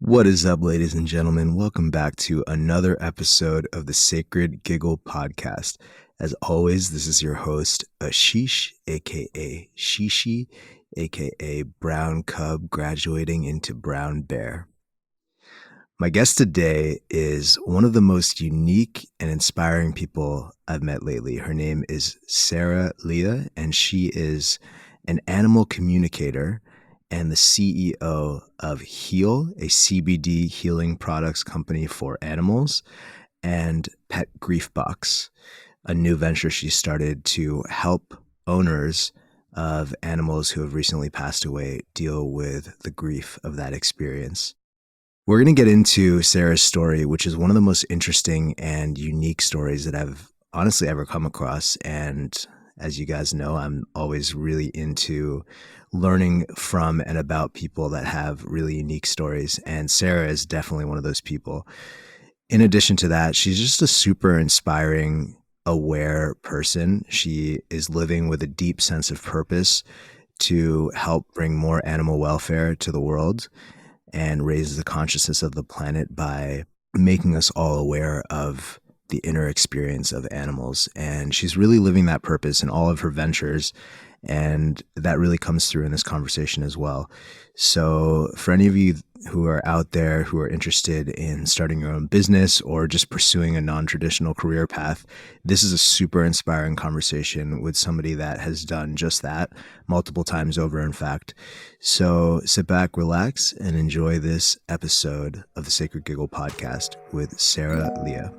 What is up, ladies and gentlemen? Welcome back to another episode of the Sacred Giggle Podcast. As always, this is your host, Ashish, aka Shishi, aka Brown Cub graduating into Brown Bear. My guest today is one of the most unique and inspiring people I've met lately. Her name is Sarah Leah, and she is an animal communicator and the CEO of Heal, a CBD healing products company for animals, and Pet Grief Box, a new venture she started to help owners of animals who have recently passed away deal with the grief of that experience. We're going to get into Sarah's story, which is one of the most interesting and unique stories that I've honestly ever come across. And as you guys know, I'm always really into learning from and about people that have really unique stories. And Sarah is definitely one of those people. In addition to that, she's just a super inspiring, aware person. She is living with a deep sense of purpose to help bring more animal welfare to the world and raise the consciousness of the planet by making us all aware of the inner experience of animals. And she's really living that purpose in all of her ventures. And that really comes through in this conversation as well. So for any of you who are out there who are interested in starting your own business or just pursuing a non-traditional career path, this is a super inspiring conversation with somebody that has done just that multiple times over, in fact. So sit back, relax, and enjoy this episode of the Sacred Giggle Podcast with Sarah Leah.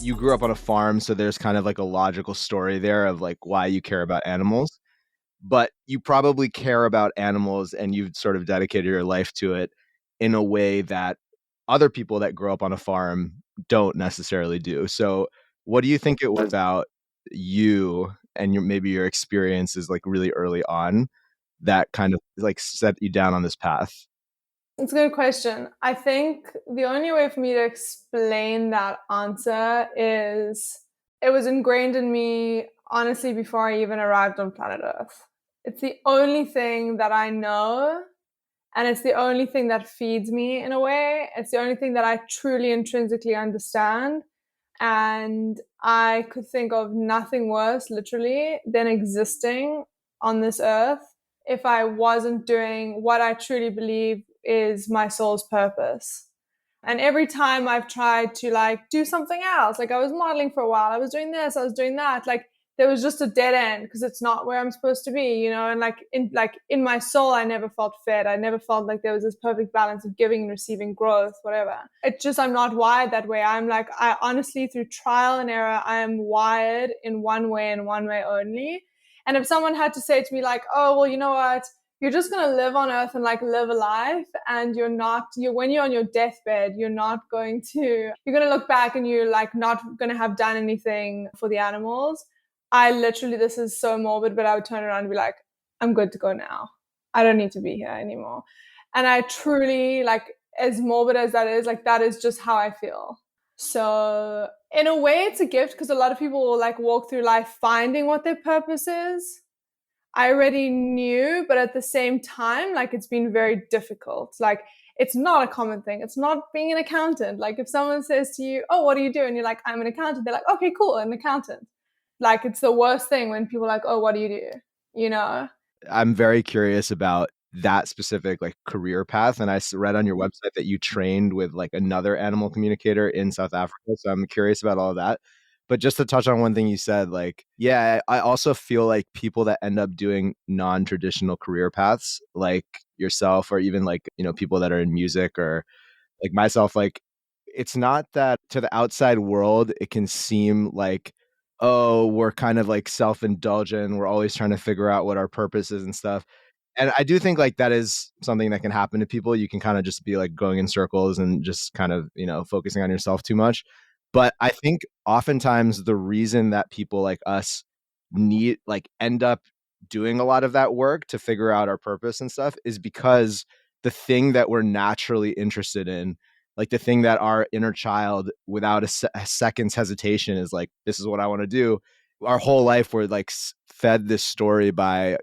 You grew up on a farm, so there's kind of like a logical story there of like why you care about animals, but you probably care about animals and you've sort of dedicated your life to it in a way that other people that grow up on a farm don't necessarily do. So what do you think it was about you and maybe your experiences like really early on that kind of like set you down on this path? It's a good question. I think the only way for me to explain that answer is it was ingrained in me, honestly, before I even arrived on planet Earth. It's the only thing that I know, and it's the only thing that feeds me in a way. It's the only thing that I truly intrinsically understand. And I could think of nothing worse, literally, than existing on this earth if I wasn't doing what I truly believe is my soul's purpose. And every time I've tried to like do something else, like I was modeling for a while, I was doing this, I was doing that, like there was just a dead end because it's not where I'm supposed to be, you know. And like in my soul, I never felt fed. I never felt like there was this perfect balance of giving and receiving, growth, whatever. It's just I'm not wired that way. I'm like, I honestly, through trial and error, I am wired in one way and one way only. And if someone had to say to me like, oh, well, you know what, you're just going to live on earth and like live a life, and when you're on your deathbed, you're going to look back and you're like not going to have done anything for the animals. I literally, this is so morbid, but I would turn around and be like, I'm good to go now. I don't need to be here anymore. And I truly, like, as morbid as that is, like, that is just how I feel. So in a way, it's a gift because a lot of people will like walk through life finding what their purpose is. I already knew, but at the same time, like, it's been very difficult. Like, it's not a common thing. It's not being an accountant. Like, if someone says to you, oh, what do you do? And you're like, I'm an accountant. They're like, okay, cool, an accountant. Like, it's the worst thing when people are like, oh, what do you do? You know? I'm very curious about that specific like career path. And I read on your website that you trained with like another animal communicator in South Africa. So I'm curious about all of that. But just to touch on one thing you said, like, yeah, I also feel like people that end up doing non-traditional career paths, like yourself, or even like, you know, people that are in music or like myself, like, it's not that to the outside world, it can seem like, oh, we're kind of like self-indulgent. We're always trying to figure out what our purpose is and stuff. And I do think like that is something that can happen to people. You can kind of just be like going in circles and just kind of, you know, focusing on yourself too much. But I think oftentimes the reason that people like us end up doing a lot of that work to figure out our purpose and stuff is because the thing that we're naturally interested in, like the thing that our inner child without a second's hesitation is like, this is what I want to do. Our whole life we're like fed this story by,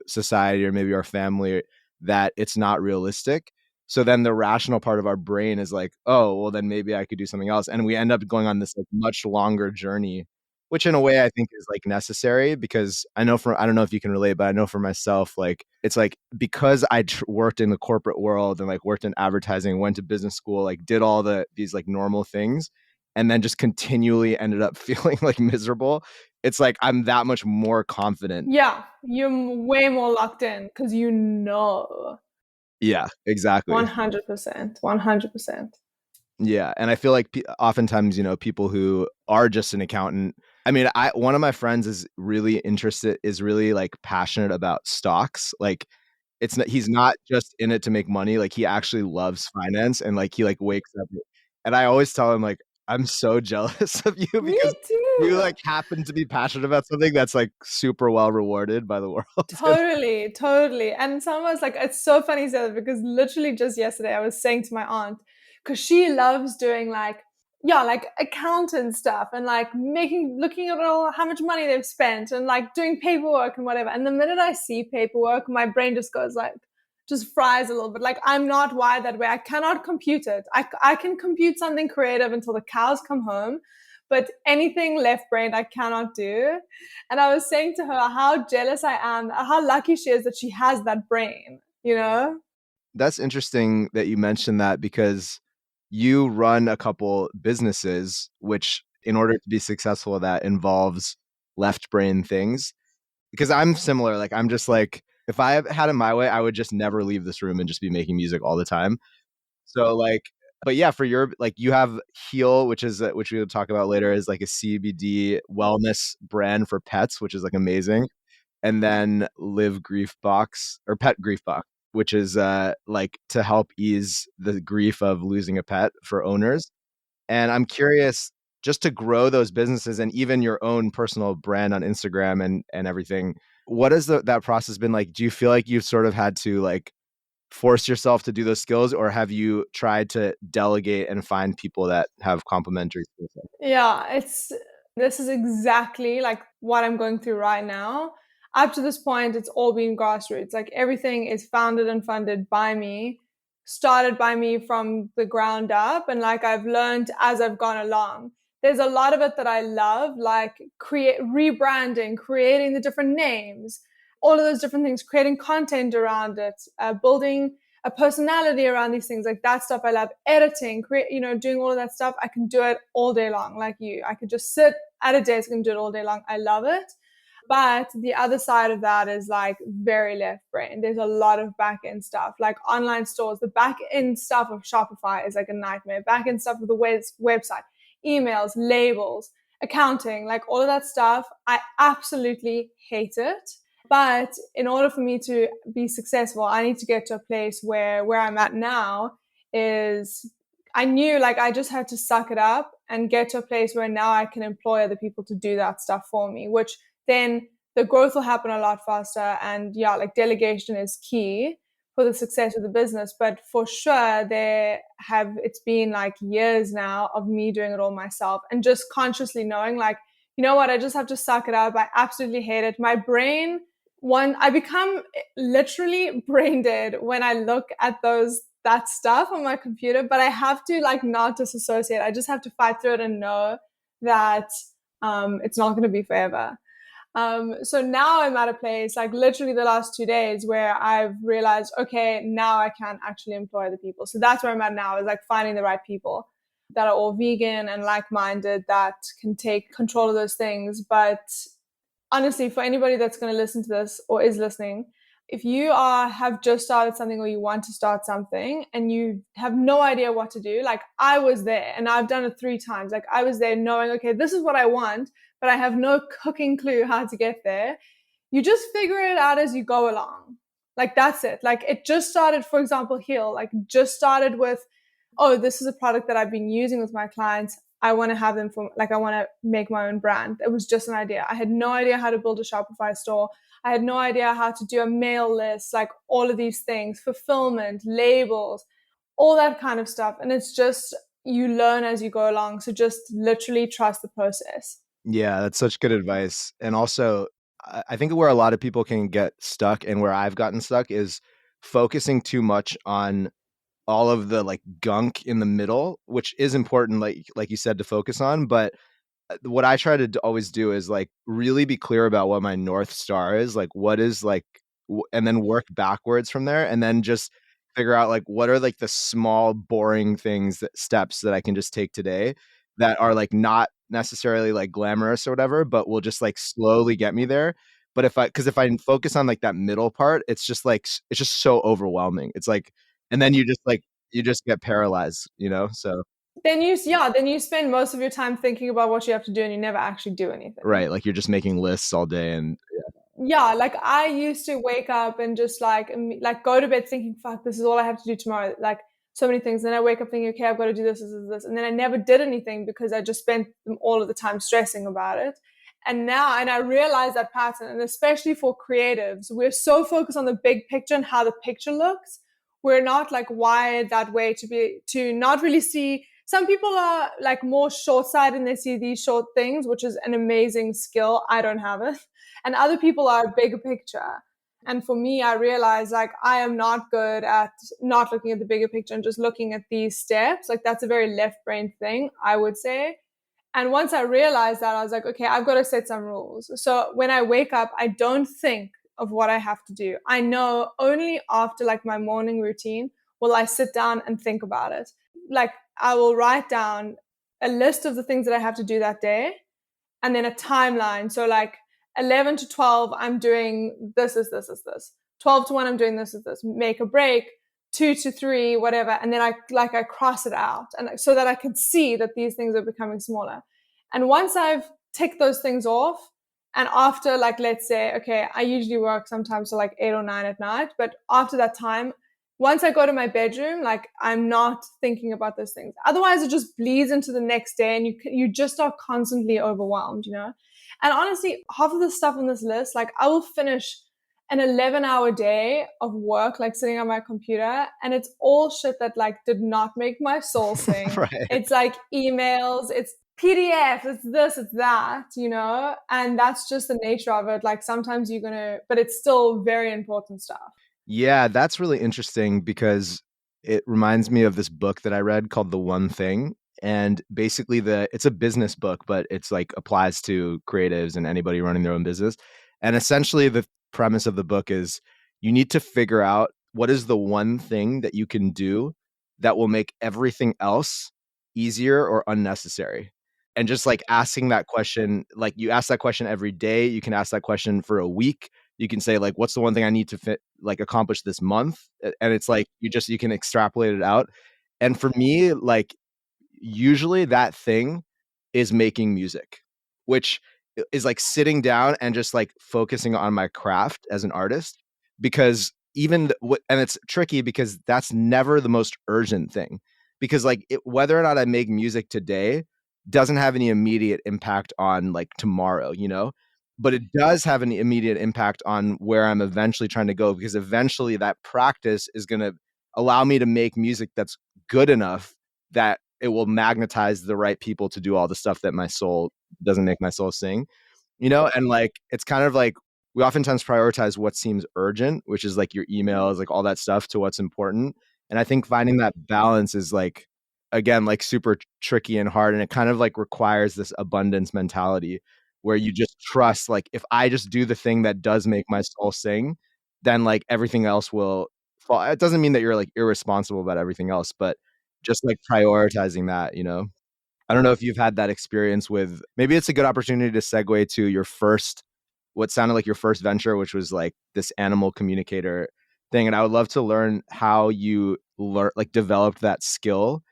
society or maybe our family that it's not realistic. So then the rational part of our brain is like, oh, well, then maybe I could do something else. And we end up going on this like much longer journey, which in a way I think is like necessary, because I don't know if you can relate, but I know for myself, like, it's like, because I worked in the corporate world and like worked in advertising, went to business school, like did all these like normal things, and then just continually ended up feeling like miserable. It's like, I'm that much more confident. Yeah, you're way more locked in because you know. Yeah, exactly. 100%. 100%. Yeah, and I feel like oftentimes, people who are just an accountant. I mean, one of my friends is really like passionate about stocks. Like, he's not just in it to make money. Like, he actually loves finance, and like he like wakes up. And I always tell him, like, I'm so jealous of you Me because you too. like happen to be passionate about something that's like super well rewarded by the world. Totally, totally. And someone's like, it's so funny you said that because literally just yesterday I was saying to my aunt, because she loves doing like, yeah, like accountant stuff and like looking at all how much money they've spent and like doing paperwork and whatever. And the minute I see paperwork, my brain just goes like, just fries a little bit. Like, I'm not wired that way. I cannot compute it. I can compute something creative until the cows come home, but anything left brained, I cannot do. And I was saying to her how jealous I am, how lucky she is that she has that brain, you know? That's interesting that you mentioned that, because you run a couple businesses, which in order to be successful at that involves left brain things. Because I'm similar. Like, I'm just like, if I had it my way, I would just never leave this room and just be making music all the time. So like, but yeah, for your, like, you have Heal, which we'll talk about later, is like a CBD wellness brand for pets, which is like amazing. And then Live Grief Box, or Pet Grief Box, which is like to help ease the grief of losing a pet for owners. And I'm curious, just to grow those businesses and even your own personal brand on Instagram and everything, what has that process been like? Do you feel like you've sort of had to like force yourself to do those skills, or have you tried to delegate and find people that have complementary skill sets? Yeah, this is exactly like what I'm going through right now. Up to this point, it's all been grassroots. Like everything is founded and funded by me, started by me from the ground up. And like I've learned as I've gone along. There's a lot of it that I love, like rebranding, creating the different names, all of those different things, creating content around it, building a personality around these things. Like that stuff I love. Editing, doing all of that stuff. I can do it all day long. Like you, I could just sit at a desk and do it all day long. I love it. But the other side of that is like very left brain. There's a lot of back end stuff, like online stores. The back end stuff of Shopify is like a nightmare. Back end stuff of the website, emails, labels, accounting, like all of that stuff. I absolutely hate it. But in order for me to be successful, I need to get to a place where I'm at now is I knew like I just had to suck it up and get to a place where now I can employ other people to do that stuff for me, which then the growth will happen a lot faster. And yeah, like delegation is key for the success of the business. But for sure, it's been like years now of me doing it all myself and just consciously knowing like, you know what, I just have to suck it up. I absolutely hate it. My brain, I become literally brain dead when I look at that stuff on my computer, but I have to like not disassociate. I just have to fight through it and know that it's not going to be forever. So now I'm at a place like literally the last 2 days where I've realized, okay, now I can actually employ the people. So that's where I'm at now, is like finding the right people that are all vegan and like-minded that can take control of those things. But honestly, for anybody that's going to listen to this or is listening, if you have just started something or you want to start something and you have no idea what to do, like I was there and I've done it 3 times. Like I was there knowing, okay, this is what I want, but I have no cooking clue how to get there. You just figure it out as you go along. Like that's it. Like it just started, for example, Heal, like just started with, oh, this is a product that I've been using with my clients. I want to have them I want to make my own brand. It was just an idea. I had no idea how to build a Shopify store. I had no idea how to do a mail list, like all of these things, fulfillment, labels, all that kind of stuff. And it's just, you learn as you go along. So just literally trust the process. Yeah, that's such good advice. And also, I think where a lot of people can get stuck and where I've gotten stuck is focusing too much on all of the like gunk in the middle, which is important, like you said, to focus on. But what I try to always do is like really be clear about what my North Star is, like what is like, and then work backwards from there, and then just figure out like what are like the small boring things steps that I can just take today that are like not necessarily like glamorous or whatever, but will just like slowly get me there. But because if I focus on like that middle part, it's just like it's just so overwhelming. It's like, and then you just get paralyzed, So then you spend most of your time thinking about what you have to do and you never actually do anything. right, like you're just making lists all day, and Yeah, like I used to wake up and just like go to bed thinking, fuck, this is all I have to do tomorrow. Like so many things. Then I wake up thinking, okay, I've got to do this. And then I never did anything because I just spent all of the time stressing about it. And I realize that pattern. And especially for creatives, we're so focused on the big picture and how the picture looks. We're not like wired that way to not really see. Some people are like more short-sighted and they see these short things, which is an amazing skill. I don't have it. And other people are bigger picture. And for me, I realized like I am not good at not looking at the bigger picture and just looking at these steps. Like that's a very left brain thing, I would say. And once I realized that, I was like, okay, I've got to set some rules. So when I wake up, I don't think of what I have to do. I know only after like my morning routine will I sit down and think about it. Like I will write down a list of the things that I have to do that day and then a timeline. So like 11 to 12, I'm doing this. 12 to 1, I'm doing this. Make a break, 2 to 3, whatever. And then I cross it out and so that I can see that these things are becoming smaller. And once I've ticked those things off, and after like, let's say, okay, I usually work sometimes till like 8 or 9 at night, but after that time, once I go to my bedroom, like I'm not thinking about those things. Otherwise, it just bleeds into the next day, and you just are constantly overwhelmed, And honestly, half of the stuff on this list, like I will finish an 11-hour day of work, like sitting on my computer, and it's all shit that like did not make my soul sing. right. It's like emails, it's PDF, it's this, it's that, And that's just the nature of it. Like sometimes but it's still very important stuff. Yeah, that's really interesting because it reminds me of this book that I read called The One Thing. And basically it's a business book, but it's like applies to creatives and anybody running their own business. And essentially the premise of the book is you need to figure out what is the one thing that you can do that will make everything else easier or unnecessary. And just like asking that question, like you ask that question every day, you can ask that question for a week. You can say like, what's the one thing I need to accomplish this month? And it's like, you can extrapolate it out. And for me, like usually that thing is making music, which is like sitting down and just like focusing on my craft as an artist, because and it's tricky because that's never the most urgent thing, because like whether or not I make music today doesn't have any immediate impact on like tomorrow, but it does have an immediate impact on where I'm eventually trying to go, because eventually that practice is going to allow me to make music that's good enough that it will magnetize the right people to do all the stuff that my soul doesn't make my soul sing, and like it's kind of like we oftentimes prioritize what seems urgent, which is like your emails, like all that stuff, to what's important. And I think finding that balance is like, again, like super tricky and hard, and it kind of like requires this abundance mentality where you just trust, like if I just do the thing that does make my soul sing, then like everything else will fall. It doesn't mean that you're like irresponsible about everything else, but just like prioritizing that, I don't know if you've had that experience with, maybe it's a good opportunity to segue to what sounded like your first venture, which was like this animal communicator thing. And I would love to learn how you developed that skill,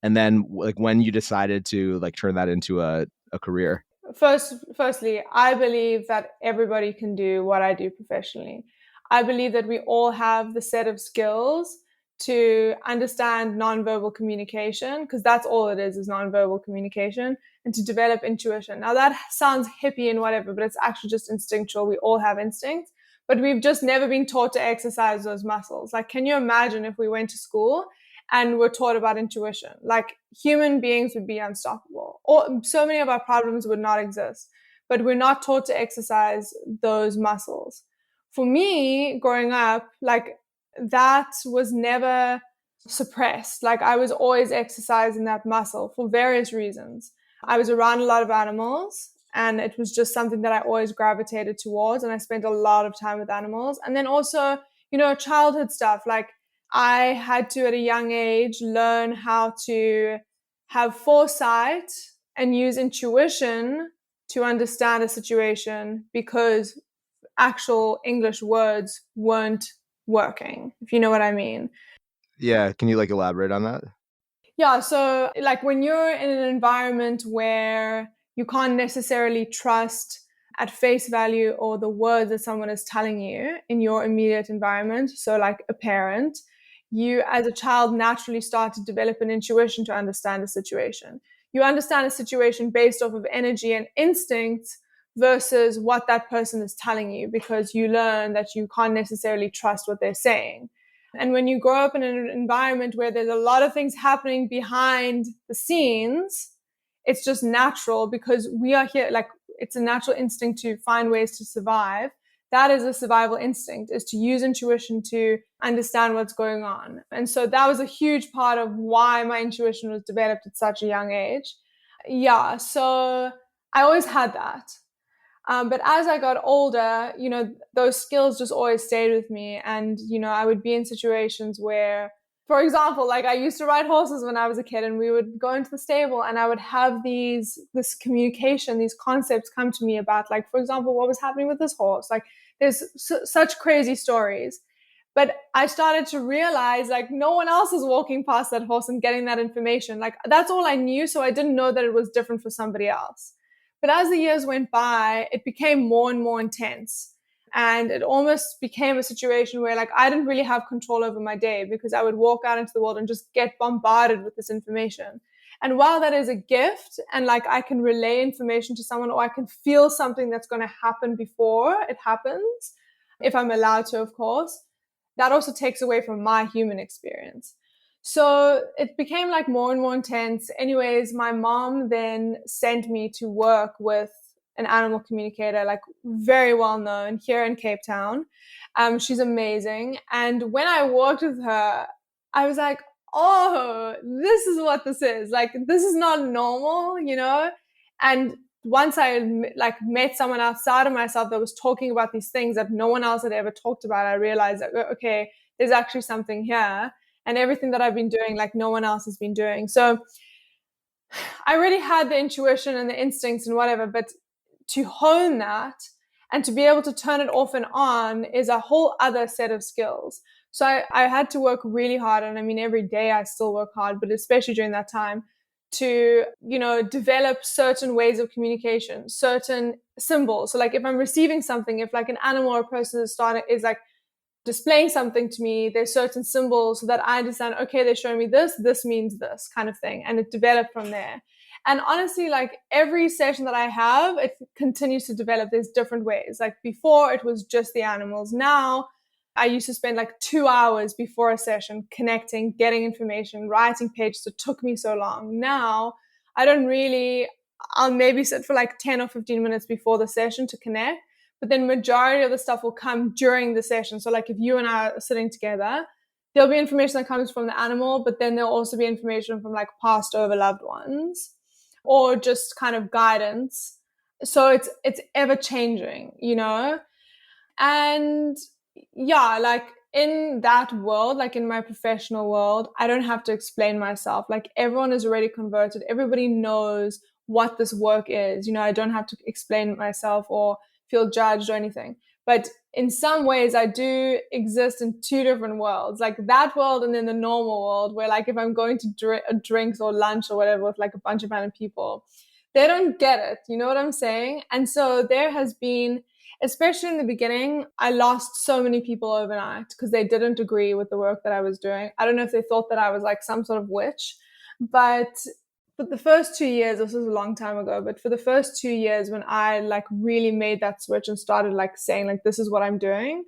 and then like when you decided to like turn that into a career. Firstly, I believe that everybody can do what I do professionally. I believe that we all have the set of skills to understand nonverbal communication, because that's all it is nonverbal communication, and to develop intuition. Now that sounds hippie and whatever, but it's actually just instinctual. We all have instincts, but we've just never been taught to exercise those muscles. Like, can you imagine if we went to school and were taught about intuition? Like, human beings would be unstoppable, or so many of our problems would not exist. but we're not taught to exercise those muscles. For me, growing up, like that was never suppressed. Like I was always exercising that muscle for various reasons. I was around a lot of animals and it was just something that I always gravitated towards. And I spent a lot of time with animals. And then also, childhood stuff. Like I had to, at a young age, learn how to have foresight and use intuition to understand a situation because actual English words weren't working, if you know what I mean. Yeah, can you elaborate on that? Yeah, so when you're in an environment where you can't necessarily trust at face value or the words that someone is telling you in your immediate environment, so like a parent, you as a child naturally start to develop an intuition to understand a situation. You understand a situation based off of energy and instinct versus what that person is telling you, because you learn that you can't necessarily trust what they're saying. And when you grow up in an environment where there's a lot of things happening behind the scenes, it's just natural because we are here, it's a natural instinct to find ways to survive. That is a survival instinct, is to use intuition to understand what's going on. And so that was a huge part of why my intuition was developed at such a young age. Yeah, so I always had that. But as I got older, those skills just always stayed with me. And, I would be in situations where, for example, I used to ride horses when I was a kid, and we would go into the stable and I would have this communication, these concepts come to me about, for example, what was happening with this horse. There's such crazy stories. But I started to realize no one else is walking past that horse and getting that information. That's all I knew. So I didn't know that it was different for somebody else. But as the years went by, it became more and more intense. And it almost became a situation where I didn't really have control over my day, because I would walk out into the world and just get bombarded with this information. And while that is a gift, and I can relay information to someone, or I can feel something that's going to happen before it happens, if I'm allowed to, of course, that also takes away from my human experience. So it became more and more intense. Anyways, my mom then sent me to work with an animal communicator, very well known here in Cape Town. She's amazing. And when I worked with her, I was like, oh, this is what this is. This is not normal, And once I met someone outside of myself that was talking about these things that no one else had ever talked about, I realized that, okay, there's actually something here. And everything that I've been doing, no one else has been doing. So I already had the intuition and the instincts and whatever, but to hone that and to be able to turn it off and on is a whole other set of skills. So I had to work really hard. And I mean, every day I still work hard, but especially during that time, to, develop certain ways of communication, certain symbols. So if I'm receiving something, if an animal or a person is displaying something to me, there's certain symbols so that I understand, okay, they're showing me this means this kind of thing. And it developed from there. And honestly, every session that I have, it continues to develop. There's different ways. Before it was just the animals. Now I used to spend 2 hours before a session connecting, getting information, writing pages. It took me so long. Now I'll maybe sit for 10 or 15 minutes before the session to connect. But then majority of the stuff will come during the session. So if you and I are sitting together, there'll be information that comes from the animal, but then there'll also be information from passed over loved ones, or just kind of guidance. So it's ever changing, And yeah, in that world, in my professional world, I don't have to explain myself. Everyone is already converted. Everybody knows what this work is. I don't have to explain myself or feel judged or anything. But in some ways, I do exist in two different worlds, that world and then the normal world, where if I'm going to drinks or lunch or whatever with a bunch of random people, they don't get it. You know what I'm saying? And so there has been, especially in the beginning, I lost so many people overnight because they didn't agree with the work that I was doing. I don't know if they thought that I was some sort of witch, but for the first 2 years, this was a long time ago, but for the first 2 years when I really made that switch and started saying this is what I'm doing,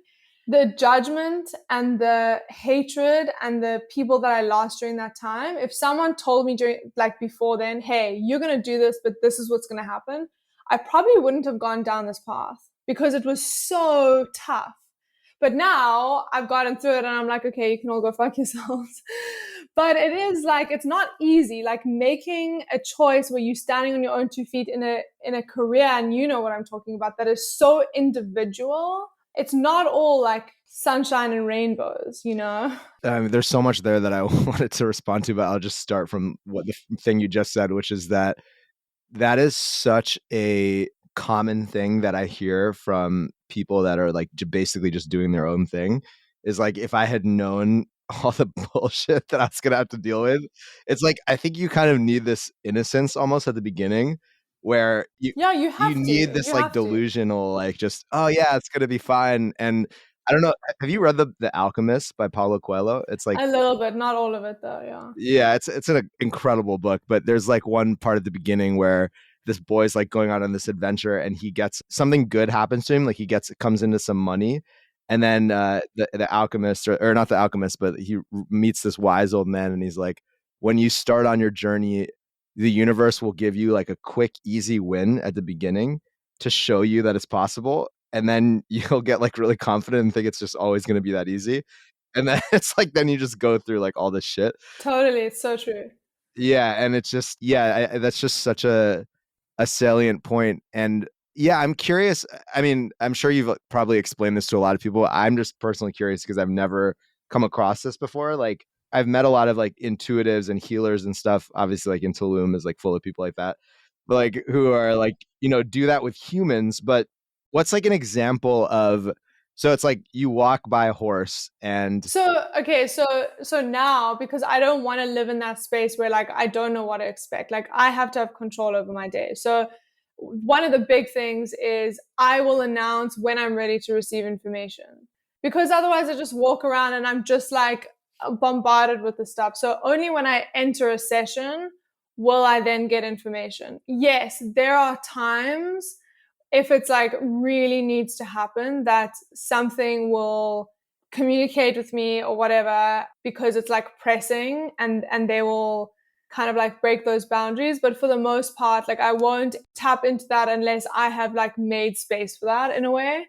the judgment and the hatred and the people that I lost during that time, if someone told me before then, hey, you're going to do this, but this is what's going to happen, I probably wouldn't have gone down this path because it was so tough. But now I've gotten through it and I'm like, okay, you can all go fuck yourselves. But it is like, it's not easy. Like making a choice where you're standing on your own 2 feet in a career, and you know what I'm talking about, that is so individual. It's not all like sunshine and rainbows, you know? I mean, there's so much there that I wanted to respond to, but I'll just start from what the thing you just said, which is that is such a common thing that I hear from people that are like basically just doing their own thing, is like, if I had known all the bullshit that I was gonna have to deal with, it's like, I think you kind of need this innocence almost at the beginning, where Yeah, you you have need to. this You like have to. delusional, like, just, oh yeah, it's gonna be fine. And I don't know, have you read the Alchemist by Paulo Coelho? It's like, A little bit, not all of it though, yeah. yeah, it's an incredible book, but there's like one part at the beginning where this boy's like going out on this adventure, and he gets something good happens to him, like he comes into some money, and then the alchemist, or not the alchemist, but he meets this wise old man, and he's like, when you start on your journey, the universe will give you like a quick, easy win at the beginning to show you that it's possible, and then you'll get like really confident and think it's just always going to be that easy. And then it's like, then you just go through like all this shit. Totally, it's so true. Yeah, and it's just, yeah, that's just such a salient point. And yeah, I'm curious. I mean, I'm sure you've probably explained this to a lot of people. I'm just personally curious because I've never come across this before. Like, I've met a lot of like intuitives and healers and stuff. Obviously, like in Tulum is like full of people like that, but like who are like, do that with humans. But what's like an example of, so it's like you walk by a horse and So okay, so now, because I don't want to live in that space where like I don't know what to expect. Like I have to have control over my day. So one of the big things is I will announce when I'm ready to receive information. Because otherwise I just walk around and I'm just like bombarded with the stuff. So only when I enter a session will I then get information. Yes, there are times, if it's like really needs to happen, that something will communicate with me or whatever, because it's like pressing, and they will kind of like break those boundaries. But for the most part, like I won't tap into that unless I have like made space for that in a way.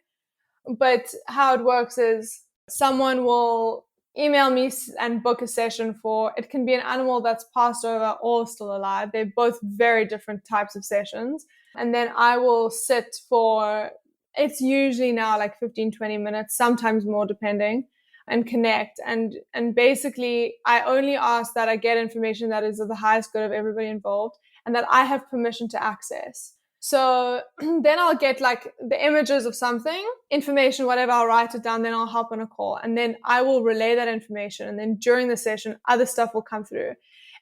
But how it works is someone will email me and book a session for, it can be an animal that's passed over or still alive. They're both very different types of sessions. And then I will sit for, it's usually now like 15-20 minutes, sometimes more depending, and connect. And basically I only ask that I get information that is of the highest good of everybody involved and that I have permission to access. So then I'll get like the images of something, information, whatever, I'll write it down, then I'll hop on a call, and then I will relay that information. And then during the session, other stuff will come through.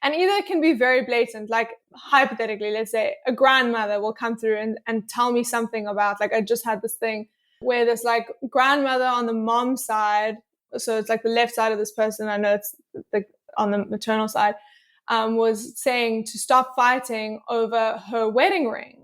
And either it can be very blatant, like hypothetically, let's say a grandmother will come through and tell me something about, like I just had this thing where there's like grandmother on the mom side. So it's like the left side of this person. I know it's on the maternal side, was saying to stop fighting over her wedding ring.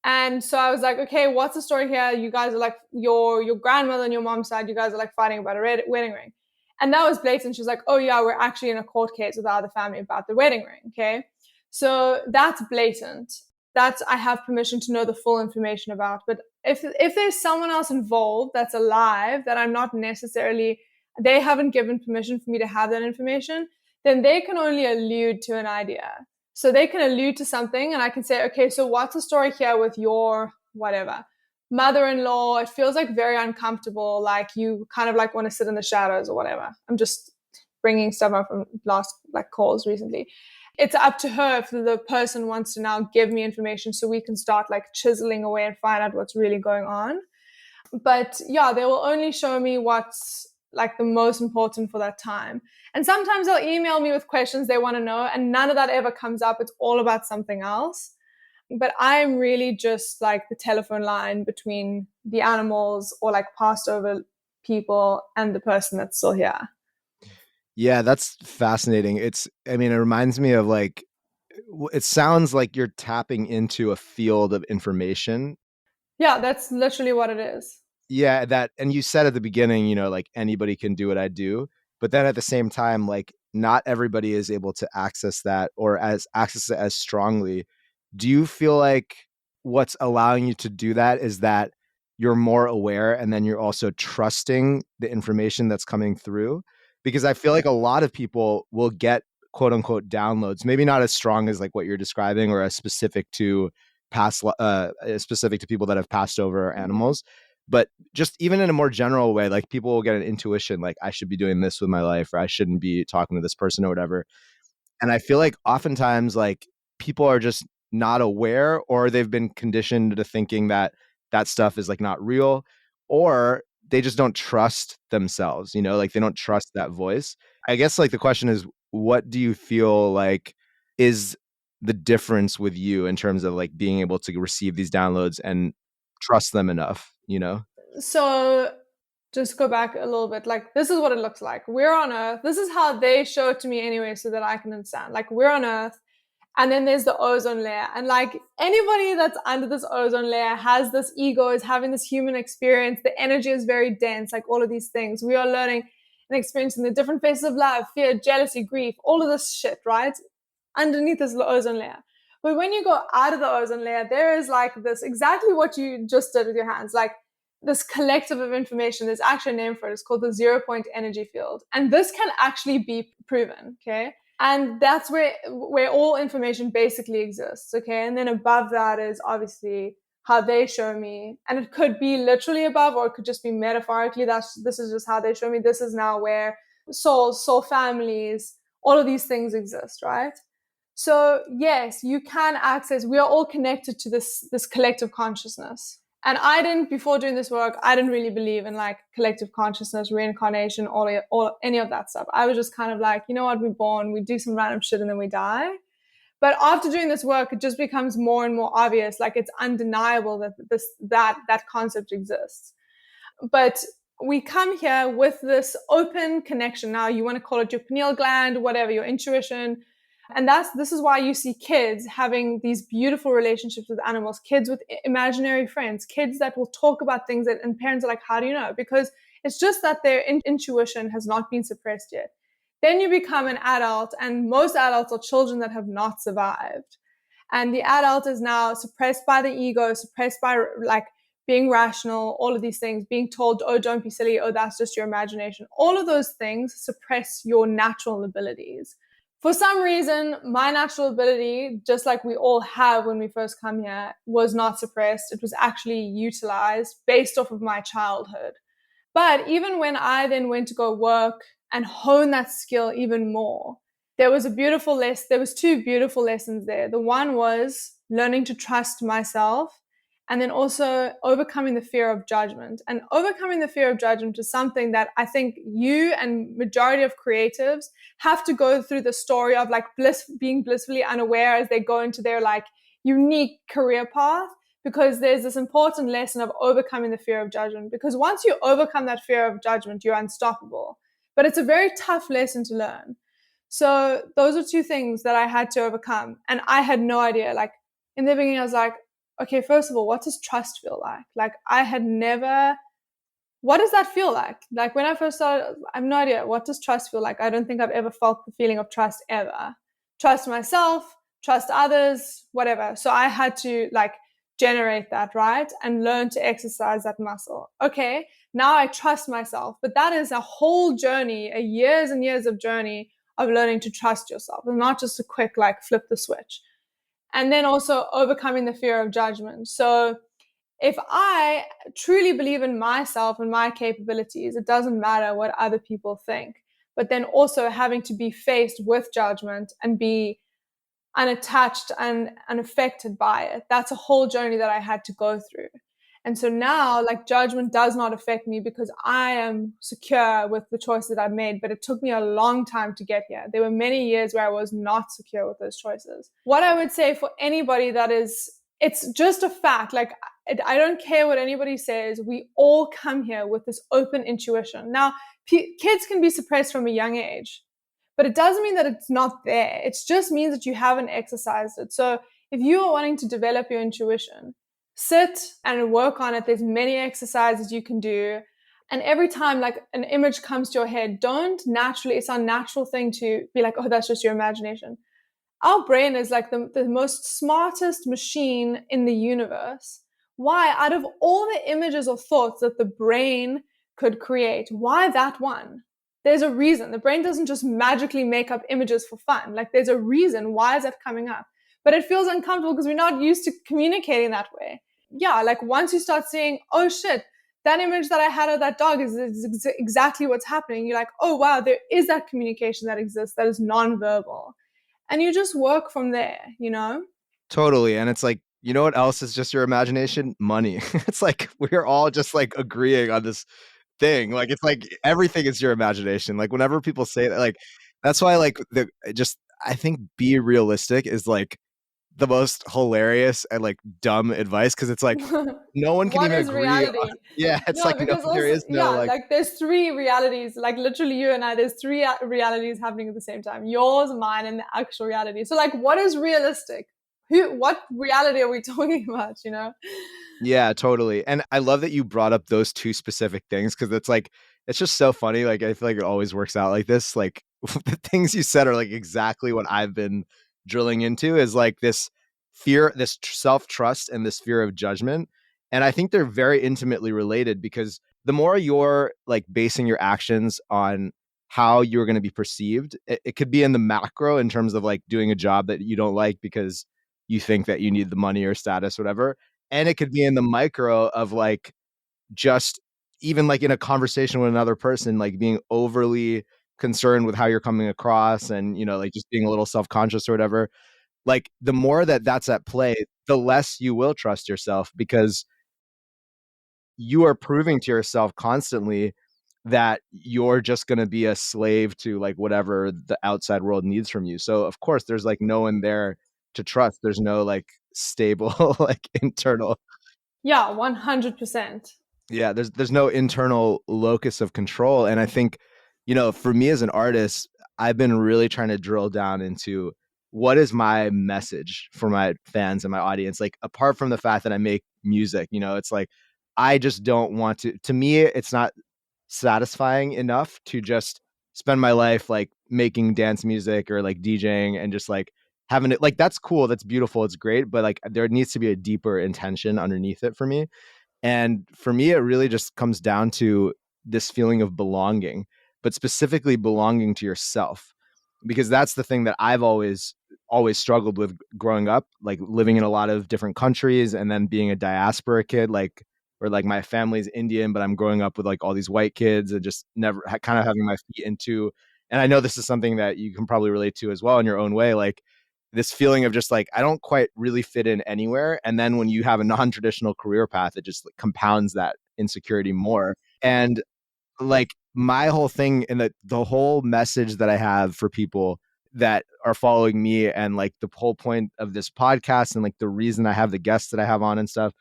And so I was like, okay, what's the story here? You guys are like, your grandmother and your mom's side, you guys are like fighting about a wedding ring. And that was blatant. She was like, oh yeah, we're actually in a court case with the other family about the wedding ring. Okay. So that's blatant. That's, I have permission to know the full information about. But if there's someone else involved that's alive that I'm not necessarily, they haven't given permission for me to have that information, then they can only allude to an idea. So they can allude to something and I can say, okay, so what's the story here with your whatever mother-in-law? It feels like very uncomfortable. Like you kind of like want to sit in the shadows or whatever. I'm just bringing stuff up from last like calls recently. It's up to her if the person wants to now give me information so we can start like chiseling away and find out what's really going on. But yeah, they will only show me what's like the most important for that time. And sometimes they'll email me with questions they want to know, and none of that ever comes up. It's all about something else. But I'm really just like the telephone line between the animals or like passed over people and the person that's still here. Yeah, that's fascinating. I mean, it reminds me of like, it sounds like you're tapping into a field of information. Yeah, that's literally what it is. Yeah, and you said at the beginning, like anybody can do what I do, but then at the same time, like not everybody is able to access that or access it as strongly. Do you feel like what's allowing you to do that is that you're more aware, and then you're also trusting the information that's coming through. Because I feel like a lot of people will get quote unquote downloads, maybe not as strong as like what you're describing or as specific to specific to people that have passed over animals, but just even in a more general way, like people will get an intuition, like I should be doing this with my life, or I shouldn't be talking to this person or whatever. And I feel like oftentimes like people are just not aware, or they've been conditioned to thinking that that stuff is like not real, or they just don't trust themselves, you know, like they don't trust that voice. I guess like the question is, what do you feel like is the difference with you in terms of like being able to receive these downloads and trust them enough, you know? So just go back a little bit. Like, this is what it looks like. We're on Earth. This is how they show it to me anyway, so that I can understand. Like, we're on Earth, and then there's the ozone layer. And like anybody that's under this ozone layer has this ego, is having this human experience. The energy is very dense, like all of these things. We are learning and experiencing the different phases of love, fear, jealousy, grief, all of this shit, right? Underneath this ozone layer. But when you go out of the ozone layer, there is like this, exactly what you just did with your hands, like this collective of information. There's actually a name for it. It's called the 0 point energy field. And this can actually be proven, okay? And that's where all information basically exists, okay? And then above that is obviously how they show me. And it could be literally above, or it could just be metaphorically. This is just how they show me. This is now where souls, soul families, all of these things exist, right? So yes, you can access, we are all connected to this collective consciousness. And before doing this work, I didn't really believe in like collective consciousness, reincarnation, all any of that stuff. I was just kind of like, you know what, we're born, we do some random shit and then we die. But after doing this work, it just becomes more and more obvious. Like, it's undeniable that concept exists. But we come here with this open connection. Now, you want to call it your pineal gland, whatever, your intuition. And this is why you see kids having these beautiful relationships with animals, kids with imaginary friends, kids that will talk about things and parents are like, how do you know? Because it's just that their intuition has not been suppressed yet. Then you become an adult, and most adults are children that have not survived. And the adult is now suppressed by the ego, suppressed by like being rational, all of these things, being told, oh, don't be silly, oh, that's just your imagination. All of those things suppress your natural abilities. For some reason, my natural ability, just like we all have when we first come here, was not suppressed. It was actually utilized based off of my childhood. But even when I then went to go work and hone that skill even more, there was two beautiful lessons there. The one was learning to trust myself, and then also overcoming the fear of judgment. And overcoming the fear of judgment is something that I think you and majority of creatives have to go through the story of, like, being blissfully unaware as they go into their like unique career path, because there's this important lesson of overcoming the fear of judgment. Because once you overcome that fear of judgment, you're unstoppable. But it's a very tough lesson to learn. So those are two things that I had to overcome. And I had no idea. Like, in the beginning, I was like, okay, first of all, what does trust feel like? Like, what does that feel like? Like, when I first started, I have no idea. What does trust feel like? I don't think I've ever felt the feeling of trust ever. Trust myself, trust others, whatever. So I had to like generate that, right? And learn to exercise that muscle. Okay, now I trust myself. But that is a whole journey, a years and years of journey of learning to trust yourself, and not just a quick like flip the switch. And then also overcoming the fear of judgment. So if I truly believe in myself and my capabilities, it doesn't matter what other people think. But then also having to be faced with judgment and be unattached and unaffected by it. That's a whole journey that I had to go through. And so now, like, judgment does not affect me because I am secure with the choices that I've made. But it took me a long time to get here. There were many years where I was not secure with those choices. What I would say for anybody it's just a fact. Like, I don't care what anybody says. We all come here with this open intuition. Now, kids can be suppressed from a young age, but it doesn't mean that it's not there. It just means that you haven't exercised it. So if you are wanting to develop your intuition, sit and work on it. There's many exercises you can do. And every time like an image comes to your head, it's a natural thing to be like, oh, that's just your imagination. our brain is like the most smartest machine in the universe. Why, out of all the images or thoughts that the brain could create, why that one? There's a reason. The brain doesn't just magically make up images for fun. Like, there's a reason. Why is that coming up? But it feels uncomfortable because we're not used to communicating that way. Yeah, like once you start seeing, oh shit, that image that I had of that dog is exactly what's happening. You're like, oh wow, there is that communication that exists that is nonverbal. And you just work from there, you know? Totally. And it's like, you know what else is just your imagination? Money. It's like we're all just like agreeing on this thing. Like it's like everything is your imagination. Like whenever people say that, like that's why like the just I think be realistic is like the most hilarious and like dumb advice because it's like no one can What even is agree on, reality? yeah, it's No, like no because there also, is no yeah, like like there's three realities, like literally you and I, there's three realities happening at the same time, yours, mine, and the actual reality. So, like, what is realistic? What reality are we talking about, you know? yeah, totally. And I love that you brought up those two specific things because it's like it's just so funny. Like I feel like it always works out like this. Like the things you said are like exactly what I've been drilling into is like this fear, this self-trust and this fear of judgment. And I think they're very intimately related because the more you're like basing your actions on how you're going to be perceived, it could be in the macro in terms of like doing a job that you don't like because you think that you need the money or status, whatever, and it could be in the micro of like just even like in a conversation with another person, like being overly concerned with how you're coming across and, you know, like just being a little self-conscious or whatever. Like the more that that's at play, the less you will trust yourself because you are proving to yourself constantly that you're just going to be a slave to like whatever the outside world needs from you. So of course there's like no one there to trust. There's no like stable like internal, Yeah, 100%. yeah, there's no internal locus of control. And I think, you know, for me as an artist, I've been really trying to drill down into what is my message for my fans and my audience, like apart from the fact that I make music, you know, it's like I just don't want to me it's not satisfying enough to just spend my life like making dance music or like DJing and just like having it like that's cool, that's beautiful, it's great, but like there needs to be a deeper intention underneath it for me. And for me, it really just comes down to this feeling of belonging, but specifically belonging to yourself, because that's the thing that I've always struggled with growing up, like living in a lot of different countries and then being a diaspora kid, like where like my family's Indian, but I'm growing up with like all these white kids and just never kind of having my feet into. And I know this is something that you can probably relate to as well in your own way, like this feeling of just like I don't quite really fit in anywhere. And then when you have a non-traditional career path, it just like compounds that insecurity more. And like my whole thing and the whole message that I have for people that are following me and like the whole point of this podcast and like the reason I have the guests that I have on and stuff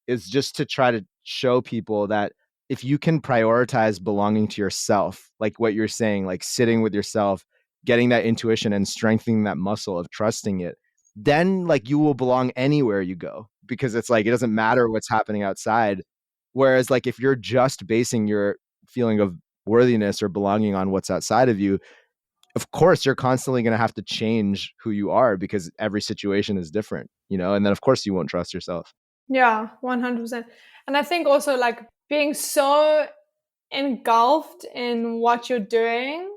is just to try to show people that if you can prioritize belonging to yourself, like what you're saying, like sitting with yourself, getting that intuition and strengthening that muscle of trusting it, then like you will belong anywhere you go because it's like it doesn't matter what's happening outside. Whereas like if you're just basing your feeling of worthiness or belonging on what's outside of you, of course you're constantly going to have to change who you are because every situation is different, you know, and then of course you won't trust yourself. Yeah, 100%. And I think also like being so engulfed in what you're doing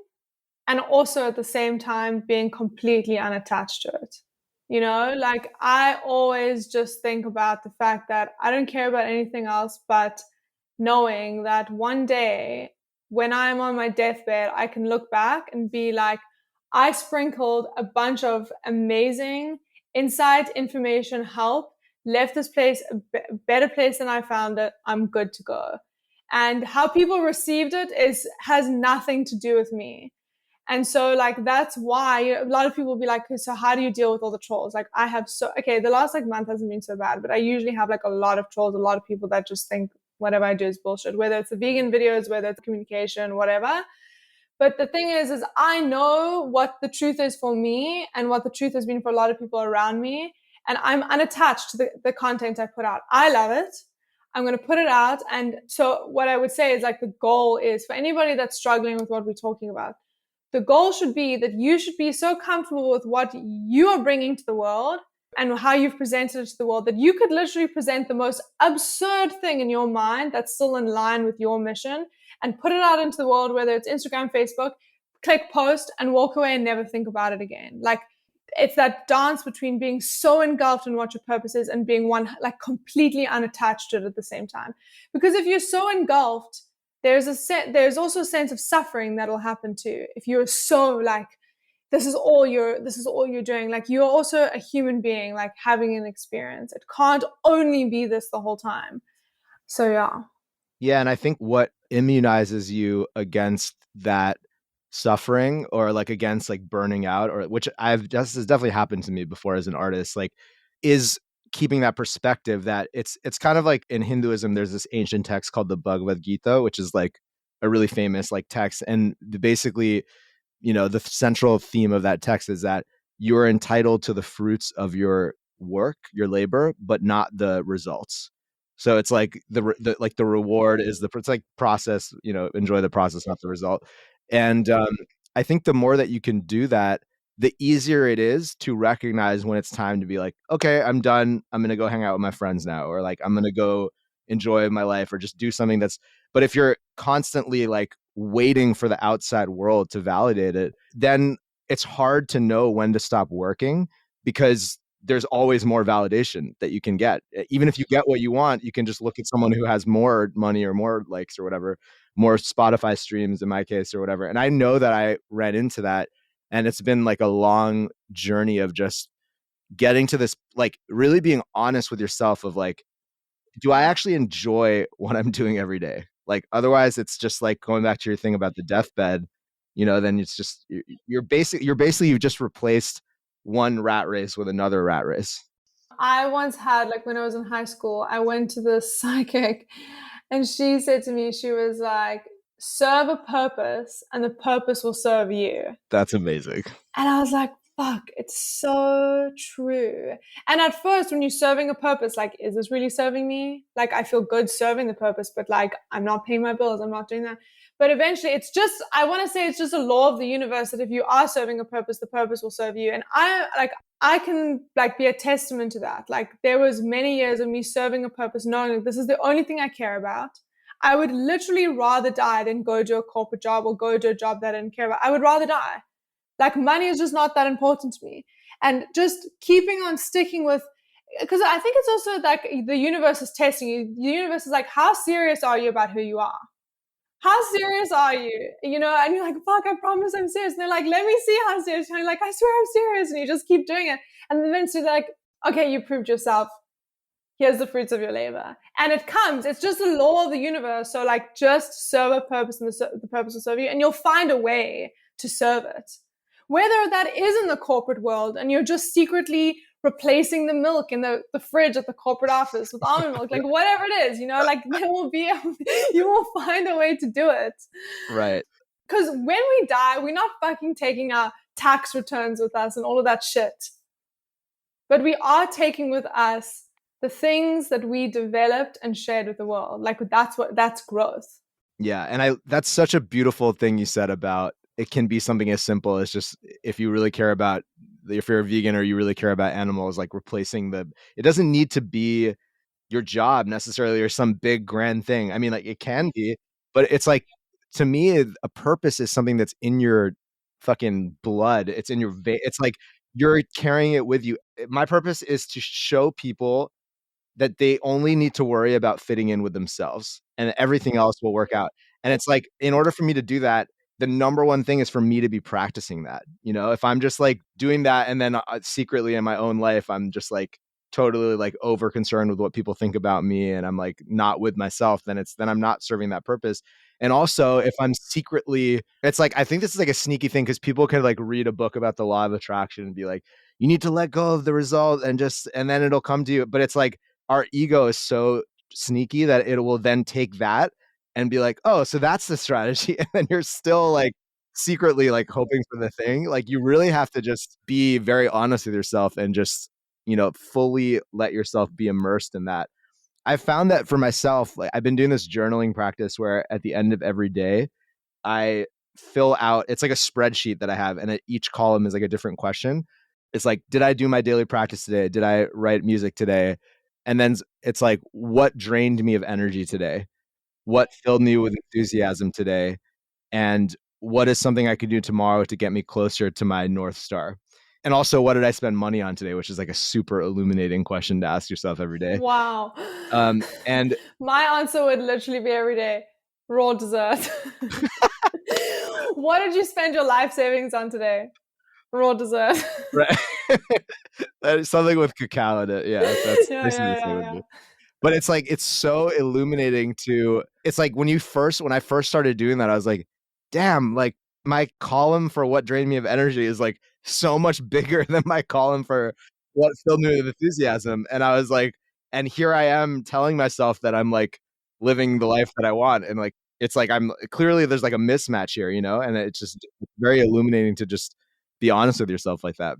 and also at the same time being completely unattached to it. You know, like I always just think about the fact that I don't care about anything else but knowing that one day when I'm on my deathbed, I can look back and be like, I sprinkled a bunch of amazing insight, information, help, left this place a better place than I found it. I'm good to go. And how people received it has nothing to do with me. And so like that's why a lot of people will be like, so how do you deal with all the trolls? Like I have okay, the last like month hasn't been so bad, but I usually have like a lot of trolls, a lot of people that just think whatever I do is bullshit, whether it's the vegan videos, whether it's communication, whatever. But the thing is I know what the truth is for me and what the truth has been for a lot of people around me. And I'm unattached to the content I put out. I love it. I'm going to put it out. And so what I would say is like the goal is for anybody that's struggling with what we're talking about, The goal should be that you should be so comfortable with what you are bringing to the world and how you've presented it to the world that you could literally present the most absurd thing in your mind that's still in line with your mission and put it out into the world, whether it's Instagram, Facebook, click post and walk away and never think about it again. Like, it's that dance between being so engulfed in what your purpose is and being one like completely unattached to it at the same time. Because if you're so engulfed, there's also a sense of suffering that'll happen too. If you're so like, this is all you're doing, like you're also a human being, like having an experience. It can't only be this the whole time. So yeah. Yeah, and I think what immunizes you against that suffering, or like against like burning out, or which this has definitely happened to me before as an artist, like, is keeping that perspective that it's kind of like in Hinduism, there's this ancient text called the Bhagavad Gita, which is like a really famous like text. And basically, the central theme of that text is that you're entitled to the fruits of your work, your labor, but not the results. So it's like the reward is it's like process, enjoy the process, not the result. And I think the more that you can do that, the easier it is to recognize when it's time to be like, okay, I'm done. I'm going to go hang out with my friends now, or like, I'm going to go enjoy my life, or just do something but if you're constantly like waiting for the outside world to validate it, then it's hard to know when to stop working, because there's always more validation that you can get. Even if you get what you want, you can just look at someone who has more money or more likes or whatever, more Spotify streams in my case or whatever. And I know that I ran into that, and it's been like a long journey of just getting to this, like really being honest with yourself of like, do I actually enjoy what I'm doing every day? Like, otherwise it's just like going back to your thing about the deathbed, then it's just, you've just replaced one rat race with another rat race. I once had, like when I was in high school, I went to the psychic and she said to me, she was like, serve a purpose and the purpose will serve you. That's amazing. And I was like, fuck, it's so true. And at first, when you're serving a purpose, like, is this really serving me? Like, I feel good serving the purpose, but like, I'm not paying my bills. I'm not doing that. But eventually I want to say it's just a law of the universe that if you are serving a purpose, the purpose will serve you. And I can like be a testament to that. Like, there was many years of me serving a purpose, knowing that this is the only thing I care about. I would literally rather die than go do a corporate job or go do a job that I didn't care about. I would rather die. Like, money is just not that important to me. And just keeping on sticking with, because I think it's also like the universe is testing you. The universe is like, how serious are you about who you are? How serious are you? And you're like, fuck, I promise I'm serious. And they're like, let me see how serious. And you're like, I swear I'm serious. And you just keep doing it. And eventually they're like, okay, you proved yourself. Here's the fruits of your labor. And it comes. It's just the law of the universe. So like, just serve a purpose and the purpose will serve you. And you'll find a way to serve it. Whether that is in the corporate world and you're just secretly replacing the milk in the fridge at the corporate office with almond milk, like whatever it is, like you will find a way to do it. Right. Because when we die, we're not fucking taking our tax returns with us and all of that shit. But we are taking with us the things that we developed and shared with the world. Like that's growth. Yeah. And that's such a beautiful thing you said about, it can be something as simple as just, if you really care about, if you're a vegan or you really care about animals, like replacing it doesn't need to be your job necessarily or some big grand thing. I mean, like it can be, but it's like, to me, a purpose is something that's in your fucking blood. It's in your it's like you're carrying it with you. My purpose is to show people that they only need to worry about fitting in with themselves and everything else will work out. And it's like, in order for me to do that, the number one thing is for me to be practicing that. If I'm just like doing that and then secretly in my own life, I'm just like totally like over concerned with what people think about me and I'm like not with myself, then I'm not serving that purpose. And also if I'm secretly, it's like, I think this is like a sneaky thing because people can like read a book about the law of attraction and be like, you need to let go of the result and then it'll come to you. But it's like our ego is so sneaky that it will then take that and be like, oh, so that's the strategy. And then you're still like secretly like hoping for the thing. Like you really have to just be very honest with yourself and just, fully let yourself be immersed in that. I found that for myself, like I've been doing this journaling practice where at the end of every day, I fill out, it's like a spreadsheet that I have, and each column is like a different question. It's like, did I do my daily practice today? Did I write music today? And then it's like, what drained me of energy today? What filled me with enthusiasm today? And what is something I could do tomorrow to get me closer to my North Star? And also, what did I spend money on today? Which is like a super illuminating question to ask yourself every day. Wow. And my answer would literally be every day, raw dessert. What did you spend your life savings on today? Raw dessert. right. That is something with cacao in it. Yeah, that's basically the same with me. But it's like, it's so illuminating it's like when I first started doing that, I was like, damn, like my column for what drained me of energy is like so much bigger than my column for what filled me with enthusiasm. And I was like, and here I am telling myself that I'm like living the life that I want. And like, it's like, I'm clearly there's like a mismatch here, and it's just very illuminating to just be honest with yourself like that.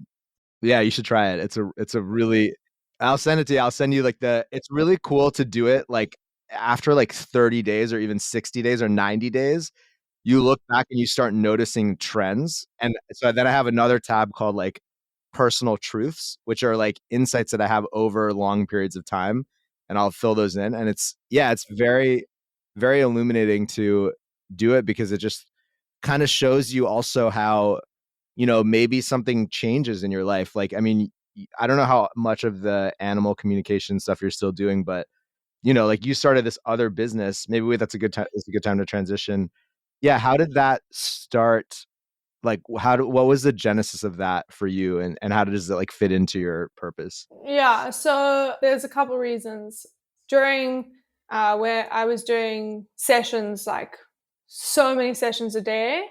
Yeah, you should try it. It's a really, I'll send it to you. I'll send you like it's really cool to do it like after like 30 days or even 60 days or 90 days. You look back and you start noticing trends. And so then I have another tab called like personal truths, which are like insights that I have over long periods of time. And I'll fill those in. And it's very, very illuminating to do it because it just kind of shows you also how, maybe something changes in your life. Like, I mean, I don't know how much of the animal communication stuff you're still doing, but like you started this other business. Maybe that's a good time. It's a good time to transition. Yeah. How did that start? Like, what was the genesis of that for you, and how does it like fit into your purpose? Yeah, so there's a couple reasons. During where I was doing sessions, like so many sessions a day,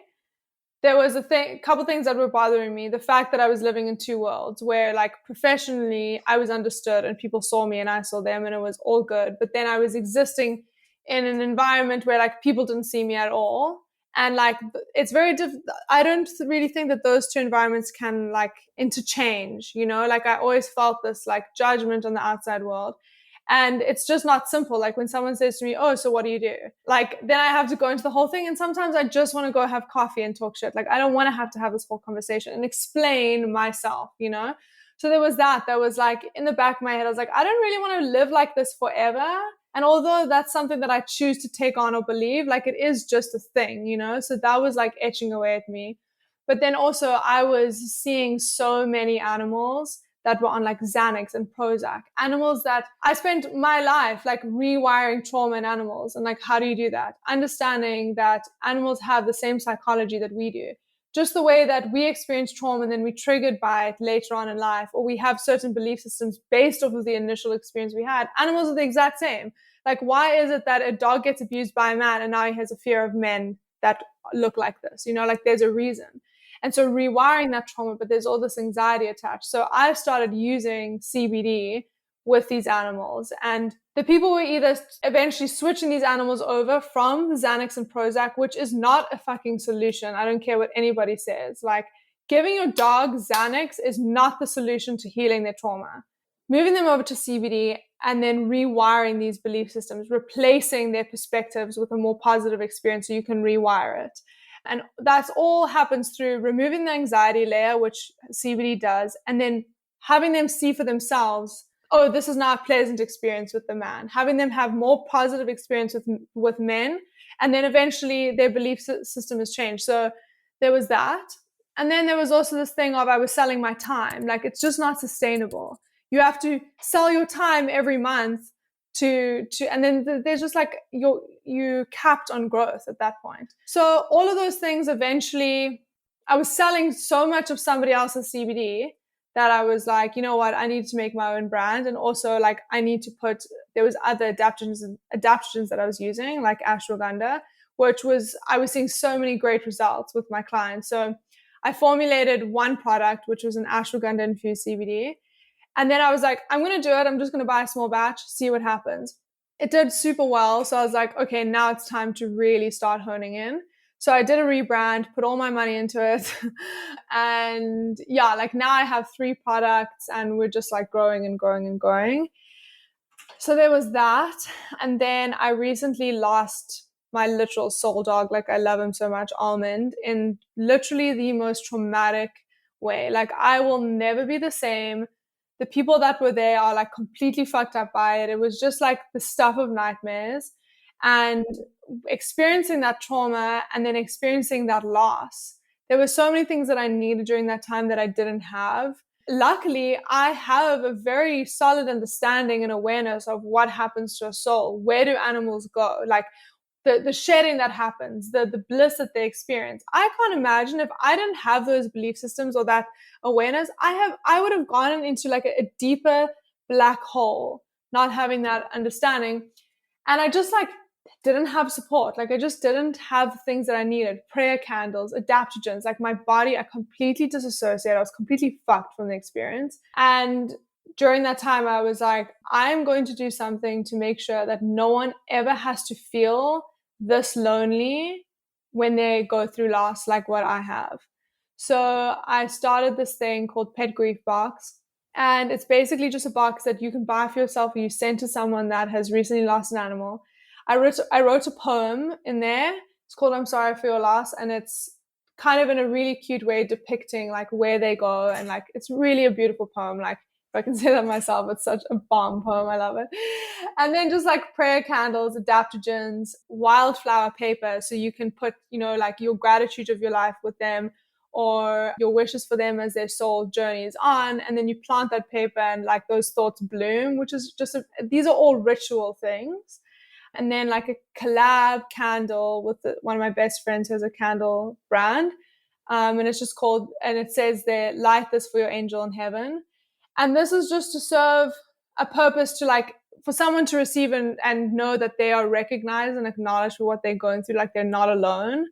there was couple things that were bothering me. The fact that I was living in two worlds, where like professionally I was understood and people saw me and I saw them and it was all good. But then I was existing in an environment where like people didn't see me at all. And like, it's very different. I don't really think that those two environments can like interchange, like I always felt this like judgment on the outside world. And it's just not simple. Like when someone says to me, oh, so what do you do? Like, then I have to go into the whole thing. And sometimes I just want to go have coffee and talk shit. Like, I don't want to have this whole conversation and explain myself, So there was that was like in the back of my head. I was like, I don't really want to live like this forever. And although that's something that I choose to take on or believe, like it is just a thing, So that was like etching away at me. But then also I was seeing so many animals that were on like Xanax and Prozac, animals that I spent my life like rewiring trauma in animals. And like, how do you do that? Understanding that animals have the same psychology that we do. Just the way that we experience trauma and then we're triggered by it later on in life, or we have certain belief systems based off of the initial experience we had. Animals are the exact same. Like, why is it that a dog gets abused by a man and now he has a fear of men that look like this? Like there's a reason. And so rewiring that trauma, but there's all this anxiety attached. So I started using CBD with these animals, and the people were either eventually switching these animals over from Xanax and Prozac, which is not a fucking solution. I don't care what anybody says. Like, giving your dog Xanax is not the solution to healing their trauma. Moving them over to CBD and then rewiring these belief systems, replacing their perspectives with a more positive experience so you can rewire it. And that's all happens through removing the anxiety layer, which CBD does, and then having them see for themselves, oh, this is not a pleasant experience with the man. Having them have more positive experience with men, and then eventually their belief system has changed. So there was that. And then there was also this thing of I was selling my time. Like, it's just not sustainable. You have to sell your time every month and then there's just like you capped on growth at that point. So all of those things, eventually I was selling so much of somebody else's CBD that I was like, you know what, I need to make my own brand. And also like I need to there was other adaptogens that I was using, like ashwagandha, I was seeing so many great results with my clients. So I formulated one product, which was an ashwagandha infused CBD. And then I was like, I'm going to do it. I'm just going to buy a small batch, see what happens. It did super well. So I was like, okay, now it's time to really start honing in. So I did a rebrand, put all my money into it. And yeah, like now I have 3 products and we're just like growing and growing and growing. So there was that. And then I recently lost my literal soul dog. Like, I love him so much, Almond, in literally the most traumatic way. Like, I will never be the same. The people that were there are like completely fucked up by it. It was just like the stuff of nightmares. And experiencing that trauma and then experiencing that loss, there were so many things that I needed during that time that I didn't have. Luckily, I have a very solid understanding and awareness of what happens to a soul. Where do animals go? Like, the shedding that happens, the bliss that they experience. I can't imagine if I didn't have those belief systems or that awareness, I would have gone into like a deeper black hole, not having that understanding. And I just like didn't have support. Like, I just didn't have the things that I needed. Prayer candles, adaptogens, like my body, I completely disassociated. I was completely fucked from the experience. And during that time, I was like, I'm going to do something to make sure that no one ever has to feel this lonely when they go through loss like what I have. So I started this thing called Pet Grief Box. And it's basically just a box that you can buy for yourself or you send to someone that has recently lost an animal. I wrote a poem in there. It's called I'm Sorry for Your Loss. And it's kind of in a really cute way depicting like where they go. And like, it's really a beautiful poem. Like, if I can say that myself, it's such a bomb poem. I love it. And then just like prayer candles, adaptogens, wildflower paper. So you can put, like your gratitude of your life with them or your wishes for them as their soul journeys on. And then you plant that paper and like those thoughts bloom, which is just, these are all ritual things. And then like a collab candle with one of my best friends who has a candle brand. And it's just called, and it says there, light this for your angel in heaven. And this is just to serve a purpose to like, for someone to receive and know that they are recognized and acknowledged for what they're going through, like they're not alone.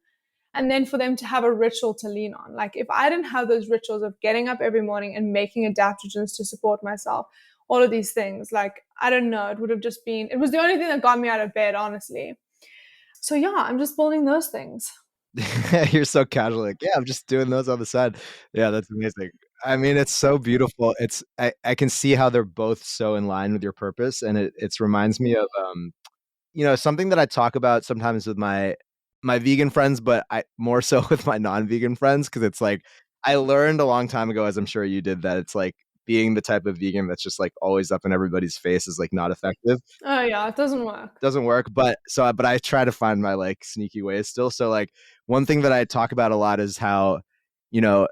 And then for them to have a ritual to lean on. Like, if I didn't have those rituals of getting up every morning and making adaptogens to support myself, all of these things, like, I don't know, it would have just been, it was the only thing that got me out of bed, honestly. So yeah, I'm just building those things. You're so casual, like, yeah, I'm just doing those on the side. Yeah, that's amazing. I mean, it's so beautiful. I can see how they're both so in line with your purpose. And it reminds me of something that I talk about sometimes with my vegan friends, but I more so with my non-vegan friends, because it's like I learned a long time ago, as I'm sure you did, that it's like being the type of vegan that's just like always up in everybody's face is like not effective. Oh yeah, it doesn't work. Doesn't work. But I try to find my like sneaky ways still. So like one thing that I talk about a lot is how, you know,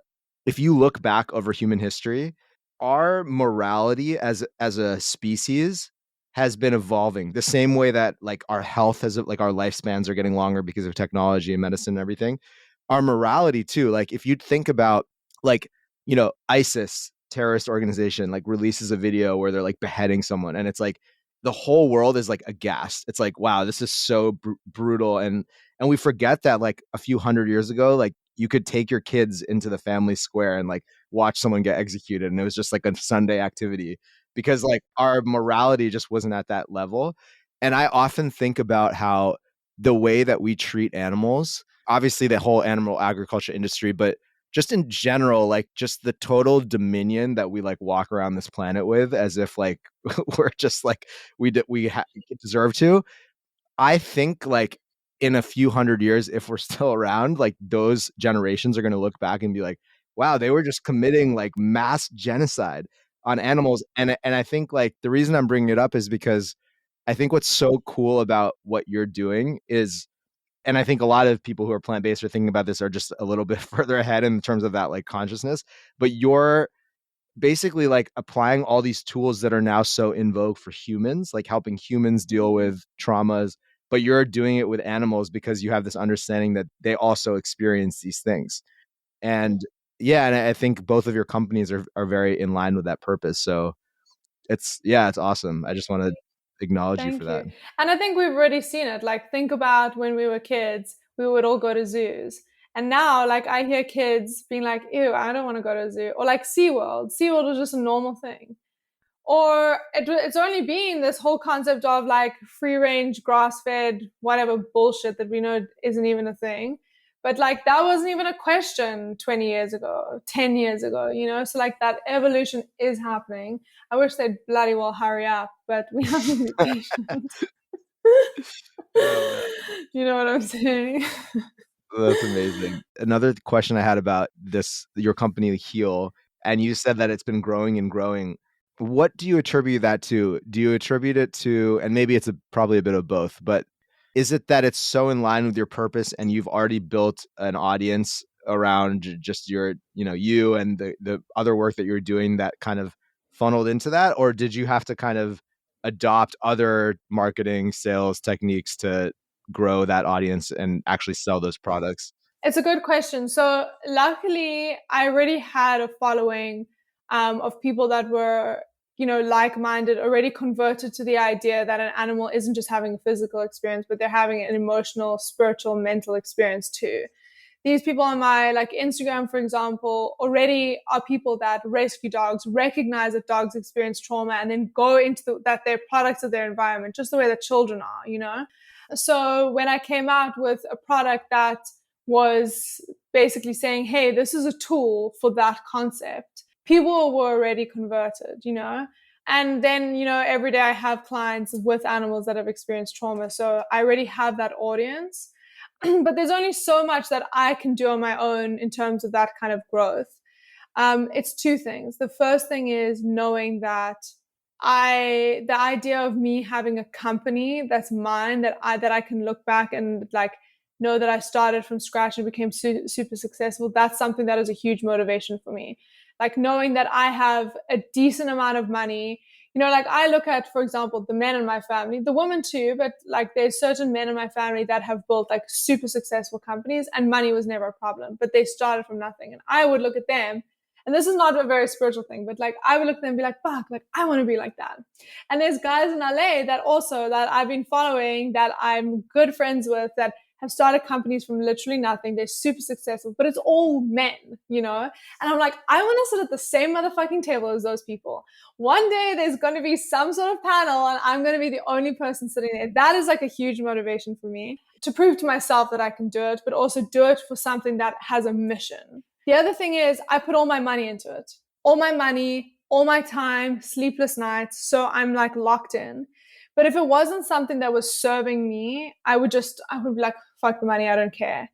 if you look back over human history, our morality as a species has been evolving the same way that like our health has, like our lifespans are getting longer because of technology and medicine and everything. Our morality too. Like if you think about like, ISIS terrorist organization like releases a video where they're like beheading someone, and it's like the whole world is like aghast. It's like, wow, this is so brutal. And we forget that like a few hundred years ago, like you could take your kids into the family square and like watch someone get executed. And it was just like a Sunday activity because like our morality just wasn't at that level. And I often think about how the way that we treat animals, obviously the whole animal agriculture industry, but just in general, like just the total dominion that we like walk around this planet with as if like we're just like we deserve to. I think like in a few hundred years, if we're still around, like those generations are going to look back and be like, wow, they were just committing like mass genocide on animals. And I think like the reason I'm bringing it up is because I think what's so cool about what you're doing is, and I think a lot of people who are plant-based or thinking about this are just a little bit further ahead in terms of that like consciousness, but you're basically like applying all these tools that are now so in vogue for humans, like helping humans deal with traumas, but you're doing it with animals because you have this understanding that they also experience these things. And yeah, and I think both of your companies are very in line with that purpose. So it's awesome. I just want to acknowledge you for Thank that. you. And I think we've already seen it. Like, think about when we were kids, we would all go to zoos. And now, like, I hear kids being like, ew, I don't want to go to a zoo. Or like SeaWorld. SeaWorld was just a normal thing. Or it's only been this whole concept of like free range, grass fed, whatever bullshit that we know isn't even a thing. But like that wasn't even a question 20 years ago, 10 years ago. So like that evolution is happening. I wish they'd bloody well hurry up, but we have to be patient. Oh, man. You know what I'm saying? That's amazing. Another question I had about this, your company Heal, and you said that it's been growing and growing. What do you attribute that to? Do you attribute it to, and maybe it's probably a bit of both, but is it that it's so in line with your purpose and you've already built an audience around just your, you and the other work that you're doing that kind of funneled into that? Or did you have to kind of adopt other marketing sales techniques to grow that audience and actually sell those products? It's a good question. So luckily, I already had a following of people that were, like-minded, already converted to the idea that an animal isn't just having a physical experience, but they're having an emotional, spiritual, mental experience too. These people on my Instagram, for example, already are people that rescue dogs, recognize that dogs experience trauma, and then go into that they're products of their environment, just the way that children are. So when I came out with a product that was basically saying, hey, this is a tool for that concept, people were already converted. And then, every day I have clients with animals that have experienced trauma. So I already have that audience. But there's only so much that I can do on my own in terms of that kind of growth. It's two things. The first thing is knowing that the idea of me having a company that's mine, that I can look back and know that I started from scratch and became super successful. That's something that is a huge motivation for me. Knowing that I have a decent amount of money. I look at, for example, the men in my family, the women too, but there's certain men in my family that have built super successful companies and money was never a problem, but they started from nothing. And I would look at them, and this is not a very spiritual thing, but I would look at them and be like, fuck, I want to be like that. And there's guys in LA that I've been following, that I'm good friends with, that have started companies from literally nothing. They're super successful, but it's all men. And I'm like, I want to sit at the same motherfucking table as those people. One day there's going to be some sort of panel and I'm going to be the only person sitting there. That is a huge motivation for me, to prove to myself that I can do it, but also do it for something that has a mission. The other thing is I put all my money into it. All my money, all my time, sleepless nights. So I'm locked in. But if it wasn't something that was serving me, I would be like, fuck the money, I don't care.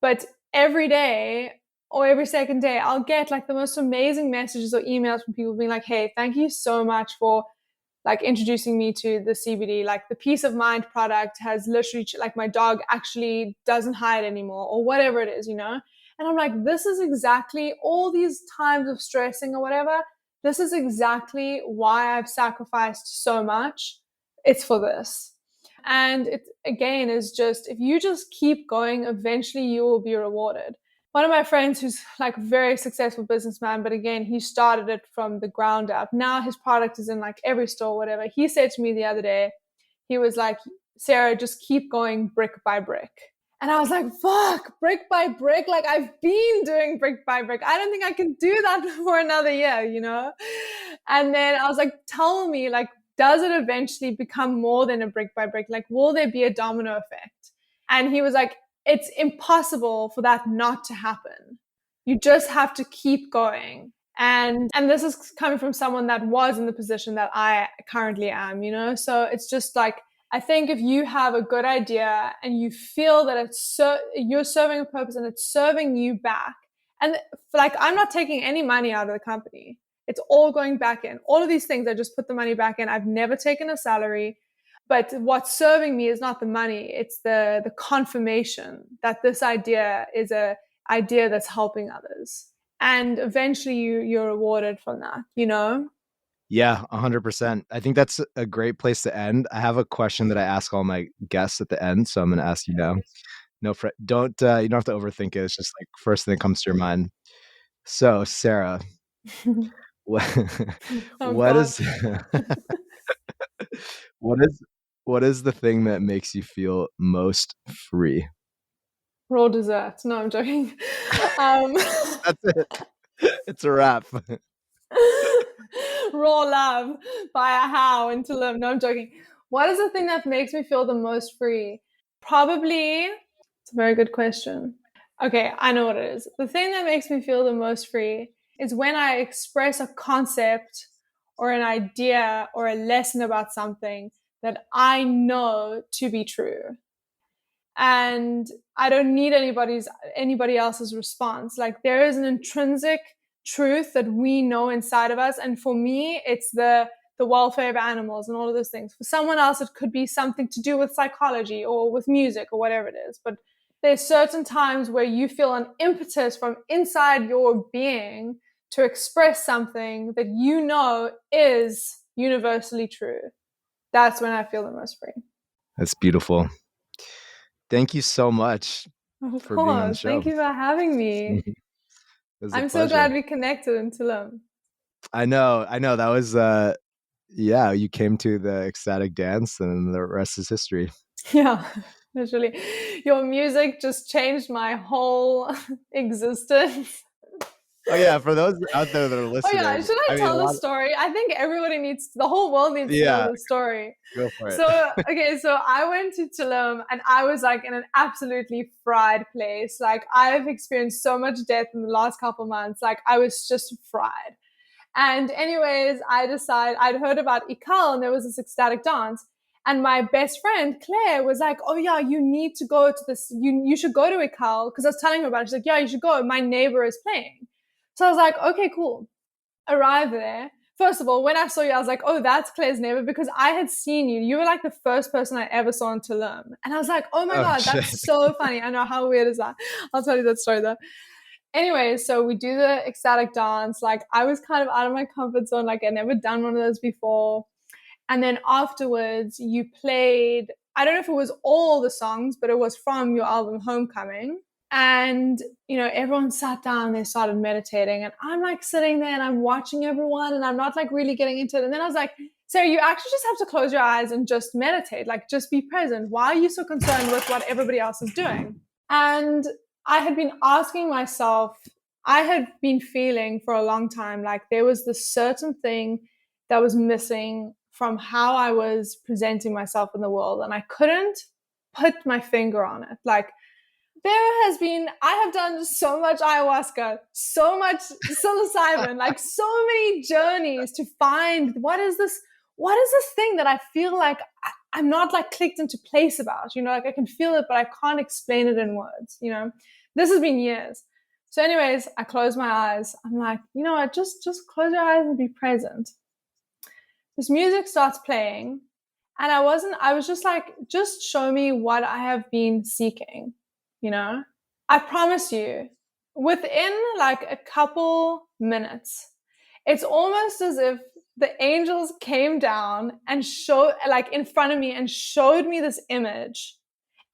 But every day or every second day, I'll get the most amazing messages or emails from people being like, hey, thank you so much for introducing me to the CBD. The peace of mind product has literally, my dog actually doesn't hide anymore, or whatever it is. And I'm like, this is exactly, all these times of stressing or whatever, this is exactly why I've sacrificed so much. It's for this. And it, again, is just, if you just keep going, eventually you will be rewarded. One of my friends who's very successful businessman, but again, he started it from the ground up. Now his product is in every store, whatever. He said to me the other day, he was like, Sarah, just keep going brick by brick. And I was like, fuck, brick by brick. I've been doing brick by brick. I don't think I can do that for another year, And then I was like, tell me, does it eventually become more than a brick by brick? Will there be a domino effect? And he was like, it's impossible for that not to happen. You just have to keep going. And this is coming from someone that was in the position that I currently am, So it's just I think if you have a good idea and you feel that you're serving a purpose and it's serving you back, and I'm not taking any money out of the company. It's all going back in. All of these things, I just put the money back in. I've never taken a salary. But what's serving me is not the money. It's the confirmation that this idea is a idea that's helping others. And eventually you're rewarded from that. Yeah, 100%. I think that's a great place to end. I have a question that I ask all my guests at the end, so I'm going to ask you now. No, don't you don't have to overthink it. It's just first thing that comes to your mind. So, Sarah, what, Oh what God. is what is what is the thing that makes you feel most free? Raw dessert. No, I'm joking. Um, That's it. It's a wrap. Raw love by a how into love. No, I'm joking. What is the thing that makes me feel the most free? Probably, it's a very good question. Okay, I know what it is. The thing that makes me feel the most free is when I express a concept or an idea or a lesson about something that I know to be true. And I don't need anybody else's response. Like, there is an intrinsic truth that we know inside of us. And for me, it's the welfare of animals and all of those things. For someone else, it could be something to do with psychology or with music or whatever it is. But there's certain times where you feel an impetus from inside your being to express something that you know is universally true. That's when I feel the most free. That's beautiful. Thank you so much Of for being on the course. show. Thank you for having me. It was a I'm so pleasure. glad we connected in Tulum. I know. That was yeah, you came to the ecstatic dance and the rest is history. Yeah, literally. Your music just changed my whole existence. Oh yeah, for those out there that are Oh yeah, listening, should I I mean, tell the story? I think everybody the whole world needs to know yeah, the story. go for it. So, okay, so I went to Tulum and I was like in an absolutely fried place. Like, I've experienced so much death in the last couple months. Like, I was just fried. And anyways, I'd heard about Ikal and there was this ecstatic dance. And my best friend, Claire, was like, oh yeah, you need to go to this, you should go to Ikal. Because I was telling her about it. She's like, yeah, you should go. My neighbor is playing. So I was like, okay, cool. Arrive there. First of all, when I saw you, I was like, oh, that's Claire's neighbor, because I had seen you. You were like the first person I ever saw in Tulum. And I was like, oh my Oh God, shit. that's so funny. I know, how weird is that? I'll tell you that story though. Anyway, so we do the ecstatic dance. Like, I was kind of out of my comfort zone. Like, I'd never done one of those before. And then afterwards, you played, I don't know if it was all the songs, but it was from your album Homecoming. And, everyone sat down, they started meditating. And I'm like sitting there and I'm watching everyone and I'm not like really getting into it. And then I was like, Sarah, you actually just have to close your eyes and just meditate, like just be present. Why are you so concerned with what everybody else is doing? And I had been asking myself, I had been feeling for a long time like there was this certain thing that was missing from how I was presenting myself in the world. And I couldn't put my finger on it. Like, I have done so much ayahuasca, so much psilocybin, like so many journeys to find what is this thing that I feel like I'm not like clicked into place about, like I can feel it, but I can't explain it in words, this has been years. So anyways, I close my eyes. I'm like, what, just close your eyes and be present. This music starts playing and I was just like, just show me what I have been seeking. I promise you, within like a couple minutes, it's almost as if the angels came down and showed, like in front of me, and showed me this image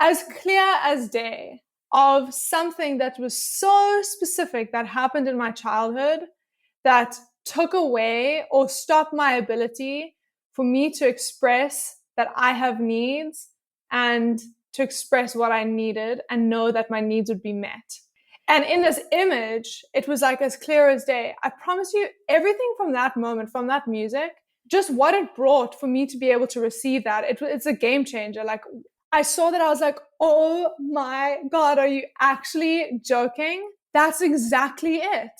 as clear as day of something that was so specific that happened in my childhood that took away or stopped my ability for me to express that I have needs and to express what I needed and know that my needs would be met. And in this image, it was like as clear as day. I promise you, everything from that moment, from that music, just what it brought for me to be able to receive that, it's a game changer. Like, I saw that, I was like, oh my God, are you actually joking? That's exactly it.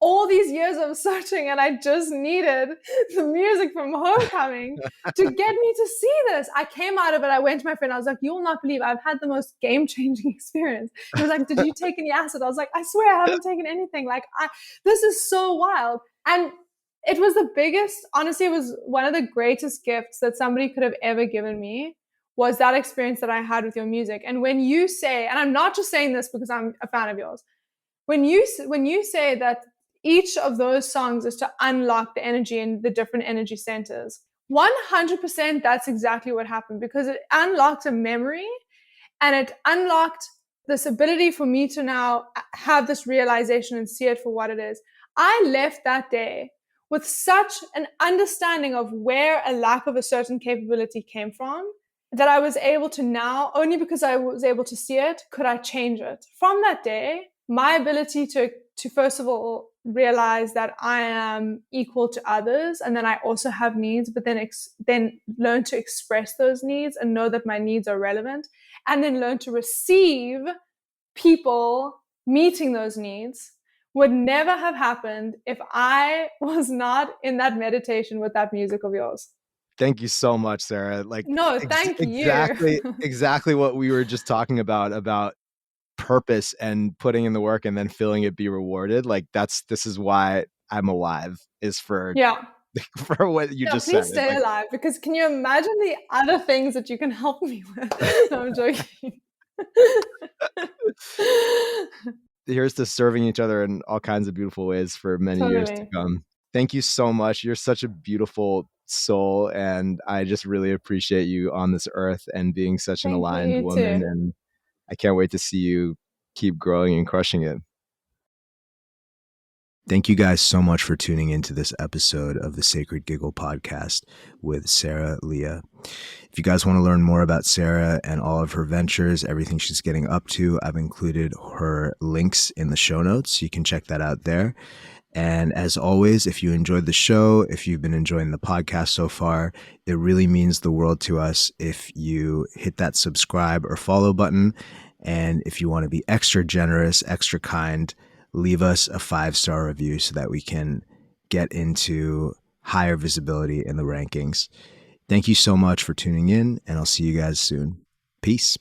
All these years of searching, and I just needed the music from Homecoming to get me to see this. I came out of it. I went to my friend. I was like, you will not believe I've had the most game-changing experience. He was like, did you take any acid? I was like, I swear I haven't taken anything. Like, this is so wild. And it was the biggest, honestly, it was one of the greatest gifts that somebody could have ever given me, was that experience that I had with your music. And when you say, and I'm not just saying this because I'm a fan of yours, when you say that each of those songs is to unlock the energy in the different energy centers, 100% that's exactly what happened, because it unlocked a memory and it unlocked this ability for me to now have this realization and see it for what it is. I left that day with such an understanding of where a lack of a certain capability came from, that I was able to now, only because I was able to see it, could I change it. From that day, my ability to first of all realize that I am equal to others, and then I also have needs, but then learn to express those needs and know that my needs are relevant, and then learn to receive people meeting those needs, would never have happened if I was not in that meditation with that music of yours. Thank you so much, Sarah. Like No, thank you. exactly what we were just talking about purpose and putting in the work and then feeling it be rewarded. Like this is why I'm alive, is for Yeah. for what you Yeah, just said. please stay alive, because can you imagine the other things that you can help me with? No, I'm joking. Here's to serving each other in all kinds of beautiful ways for many years to Totally. come. Thank you so much. You're such a beautiful soul, and I just really appreciate you on this earth and being such an Thank you. aligned You woman. too. And I can't wait to see you keep growing and crushing it. Thank you guys so much for tuning into this episode of the Sacred Giggle podcast with Sarah Leah. If you guys want to learn more about Sarah and all of her ventures, everything she's getting up to, I've included her links in the show notes. You can check that out there. And as always, if you enjoyed the show, if you've been enjoying the podcast so far, it really means the world to us if you hit that subscribe or follow button. And if you want to be extra generous, extra kind, leave us a 5-star review so that we can get into higher visibility in the rankings. Thank you so much for tuning in, and I'll see you guys soon. Peace.